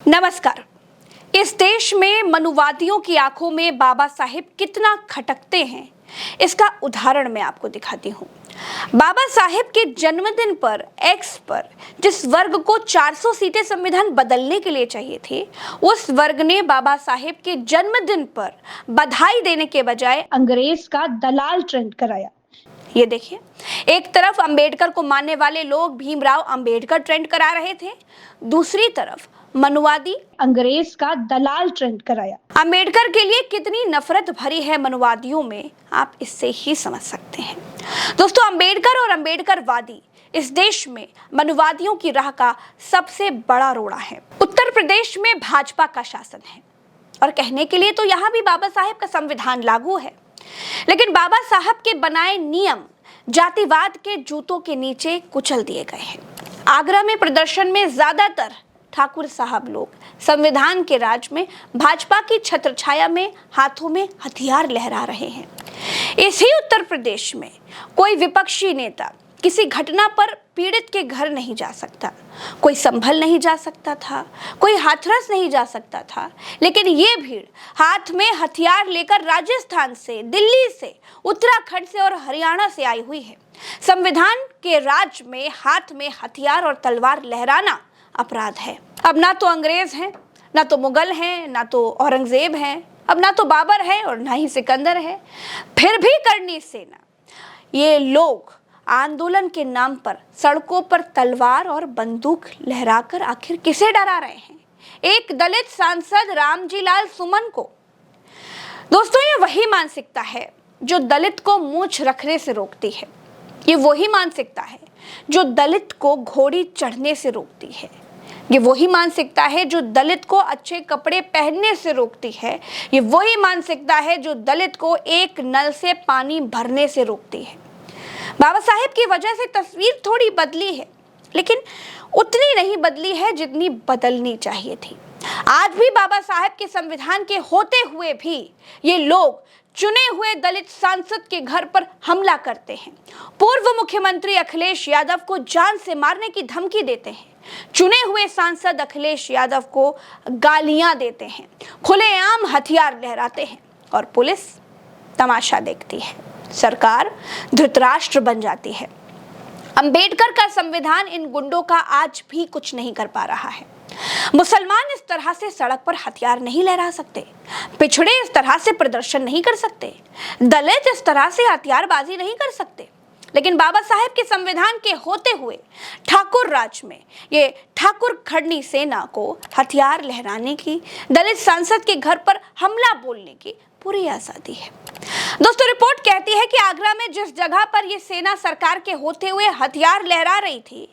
नमस्कार। इस देश में मनुवादियों की आंखों में बाबा साहेब कितना खटकते हैं, इसका उदाहरण मैं आपको दिखाती हूँ। बाबा साहेब के जन्मदिन पर एक्स पर जिस वर्ग को 400 सीटें संविधान बदलने के लिए चाहिए थी, उस वर्ग ने बाबा साहेब के जन्मदिन पर बधाई देने के बजाय अंग्रेज का दलाल ट्रेंड कराया। ये देखिए, एक तरफ अंबेडकर को मानने वाले लोग भीमराव अंबेडकर ट्रेंड करा रहे थे, दूसरी तरफ मनुवादी अंग्रेज का दलाल ट्रेंड कराया। अंबेडकर के लिए कितनी नफरत भरी है मनुवादियों में, आप इससे ही समझ सकते हैं। दोस्तों, अंबेडकर और अंबेडकरवादी इस देश में मनुवादियों की राह का सबसे बड़ा रोड़ा है। उत्तर प्रदेश में भाजपा का शासन है और कहने के लिए तो यहाँ भी बाबा साहेब का संविधान लागू है, लेकिन बाबा साहब के बनाए नियम जातिवाद के जूतों के नीचे कुचल दिए गए हैं। आगरा में प्रदर्शन में ज्यादातर ठाकुर साहब लोग संविधान के राज में भाजपा की छत्रछाया में हाथों में हथियार लहरा रहे हैं। इसी उत्तर प्रदेश में कोई विपक्षी नेता किसी घटना पर पीड़ित के घर नहीं जा सकता, कोई संभल नहीं जा सकता था, कोई हाथरस नहीं जा सकता था, लेकिन ये भीड़ हाथ में हथियार लेकर राजस्थान से, दिल्ली से, उत्तराखंड से और हरियाणा से आई हुई है। संविधान के राज में हाथ में हथियार और तलवार लहराना अपराध है। अब ना तो अंग्रेज हैं, ना तो मुगल हैं, ना तो औरंगजेब हैं, अब ना तो बाबर है और ना ही सिकंदर है। फिर भी करनी सेना, ये लोग आंदोलन के नाम पर सड़कों पर तलवार और बंदूक लहराकर आखिर किसे डरा रहे हैं? एक दलित सांसद रामजी लाल सुमन को। दोस्तों, ये वही मानसिकता है जो दलित को मूंछ रखने से रोकती है। ये वही मानसिकता है जो दलित को घोड़ी चढ़ने से रोकती है। ये वही मानसिकता है जो दलित को अच्छे कपड़े पहनने से रोकती है। ये वही मानसिकता है जो दलित को एक नल से पानी भरने से रोकती है। बाबा साहेब की वजह से तस्वीर थोड़ी बदली है, लेकिन उतनी नहीं बदली है जितनी बदलनी चाहिए थी। आज भी बाबा साहेब के संविधान के होते हुए भी ये लोग चुने हुए दलित सांसद के घर पर हमला करते हैं। पूर्व मुख्यमंत्री अखिलेश यादव को जान से मारने की धमकी देते हैं। चुने हुए सांसद अखिलेश यादव को गालियां देते हैं, खुलेआम हथियार लहराते हैं और पुलिस तमाशा देखती है। सरकार धृतराष्ट्र बन जाती है। अंबेडकर का संविधान इन गुंडों का आज भी कुछ नहीं कर पा रहा है। मुसलमान इस तरह से सड़क पर हथियार नहीं लहरा सकते, पिछड़े इस तरह से प्रदर्शन नहीं कर सकते, दलित इस तरह से हथियारबाजी नहीं कर सकते। लेकिन बाबा साहेब के संविधान के होते हुए ठाकुर राज में ये ठाकुर खड़नी सेना को हथियार लहराने की, दलित सांसद के घर पर हमला बोलने की पूरी आजादी है। दोस्तों, रिपोर्ट कहती है कि आगरा में जिस जगह पर ये सेना सरकार के होते हुए हथियार लहरा रही थी,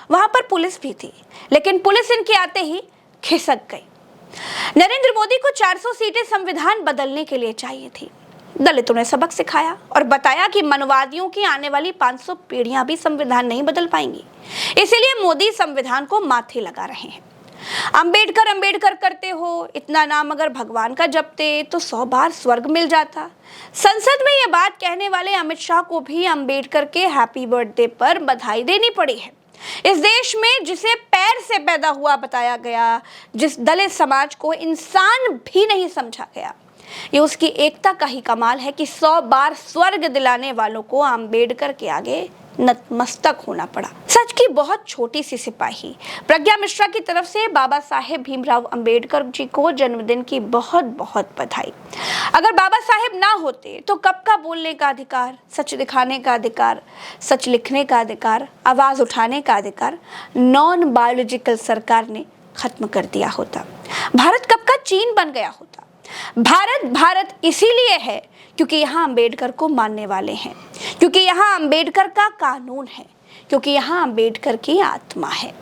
वहां पर पुलिस भी थी, लेकिन पुलिस इनके आते ही खिसक गई। नरेंद्र मोदी को 400 सीटें संविधान बदलने के लिए चाहिए थी। दलितों ने सबक सिखाया और बताया कि मनवादियों की आने वाली 500 पीढ़ियां भी संविधान नहीं बदल पाएंगी, इसीलिए मोदी संविधान को माथे लगा रहे हैं। अंबेडकर अंबेडकर करते हो, इतना नाम अगर भगवान का जपते तो 100 बार स्वर्ग मिल जाता। संसद में ये बात कहने वाले अमित शाह को भी अंबेडकर के हैप्पी बर्थडे पर बधाई देनी पड़ी है। इस देश में जिसे पैर से पैदा हुआ बताया गया, जिस दलित समाज को इंसान भी नहीं समझा गया, ये उसकी एकता का ही कमाल है कि 100 बार स्वर्ग दिलाने वालों को अंबेडकर के आगे नतमस्तक होना पड़ा। सच की बहुत छोटी सी सिपाही प्रज्ञा मिश्रा की तरफ से बाबा साहेब भीमराव अंबेडकर जी को जन्मदिन की बहुत बहुत बधाई। अगर बाबा साहेब ना होते तो कब का बोलने का अधिकार, सच दिखाने का अधिकार, सच लिखने का अधिकार, आवाज उठाने का अधिकार नॉन बायोलॉजिकल सरकार ने खत्म कर दिया होता। भारत कब का चीन बन गया होता। भारत भारत इसीलिए है क्योंकि यहाँ अंबेडकर को मानने वाले हैं, क्योंकि यहाँ अंबेडकर का कानून है, क्योंकि यहाँ अंबेडकर की आत्मा है।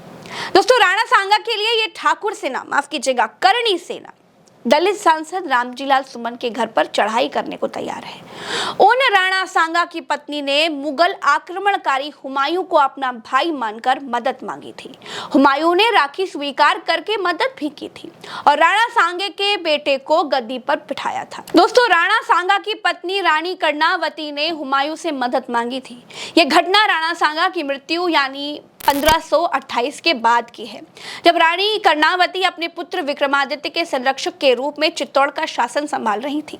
दोस्तों, राणा सांगा के लिए ये ठाकुर सेना, माफ कीजिएगा करणी सेना, दलित सांसद रामजी लाल सुमन के घर पर चढ़ाई करने को तैयार है। उन राणा सांगा की पत्नी ने मुगल आक्रमणकारी हुमायूं को अपना भाई मानकर मदद मांगी थी। हुमायूं ने राखी स्वीकार करके मदद भी की थी और राणा सांगे के बेटे को गद्दी पर बिठाया था। दोस्तों, राणा सांगा की पत्नी रानी कर्णावती ने हुमायूं से मदद मांगी थी। यह घटना राणा सांगा की मृत्यु यानी 1528 के बाद की है, जब रानी कर्णावती अपने पुत्र विक्रमादित्य के संरक्षक के रूप में चित्तौड़ का शासन संभाल रही थी।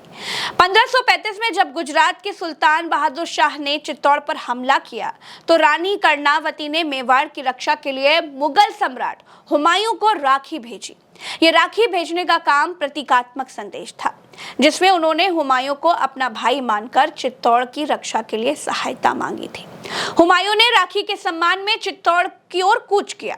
1535 में जब गुजरात के सुल्तान बहादुर शाह ने चित्तौड़ पर हमला किया तो रानी कर्णावती ने मेवाड़ की रक्षा के लिए मुगल सम्राट हुमायूं को राखी भेजी। ये राखी भेजने का काम प्रतीकात्मक संदेश था, जिसमें उन्होंने हुमायूं को अपना भाई मानकर चित्तौड़ की रक्षा के लिए सहायता मांगी थी। हुमायूं ने राखी के सम्मान में चित्तौड़ की ओर कूच किया,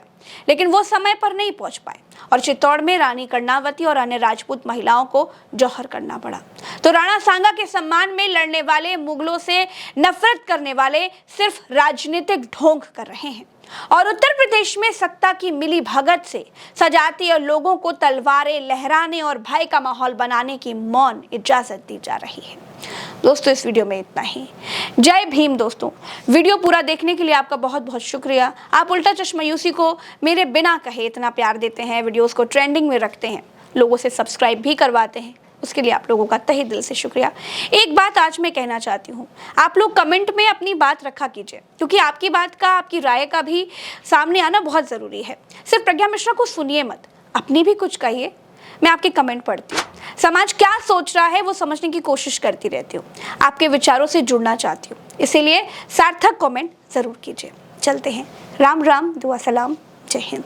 लेकिन वो समय पर नहीं पहुंच पाए और चित्तौड़ में रानी कर्णावती और अन्य राजपूत महिलाओं को जौहर करना पड़ा। तो राणा सांगा के सम्मान में लड़ने वाले मुगलों से नफरत करने वाले सिर्फ राजनीतिक ढोंग कर रहे हैं और उत्तर प्रदेश में सत्ता की मिली भगत से सजातीय लोगों को तलवारें लहराने और भय का माहौल बनाने की मौन इजाजत दी जा रही है। दोस्तों, इस वीडियो में इतना ही। जय भीम। दोस्तों, वीडियो पूरा देखने के लिए आपका बहुत बहुत शुक्रिया। आप उल्टा चश्मा यूसी को मेरे बिना कहे इतना प्यार देते हैं, वीडियोस को ट्रेंडिंग में रखते हैं, लोगों से सब्सक्राइब भी करवाते हैं, उसके लिए आप लोगों का तहे दिल से शुक्रिया। एक बात आज मैं कहना चाहती हूँ, आप लोग कमेंट में अपनी बात रखा कीजिए, क्योंकि आपकी बात का, आपकी राय का भी सामने आना बहुत ज़रूरी है। सिर्फ प्रज्ञा मिश्रा को सुनिए मत, अपनी भी कुछ कहिए। मैं आपके कमेंट पढ़ती हूँ, समाज क्या सोच रहा है वो समझने की कोशिश करती रहती हूँ, आपके विचारों से जुड़ना चाहती हूँ, इसीलिए सार्थक कमेंट ज़रूर कीजिए। चलते हैं, राम राम, दुआ सलाम, जय हिंद।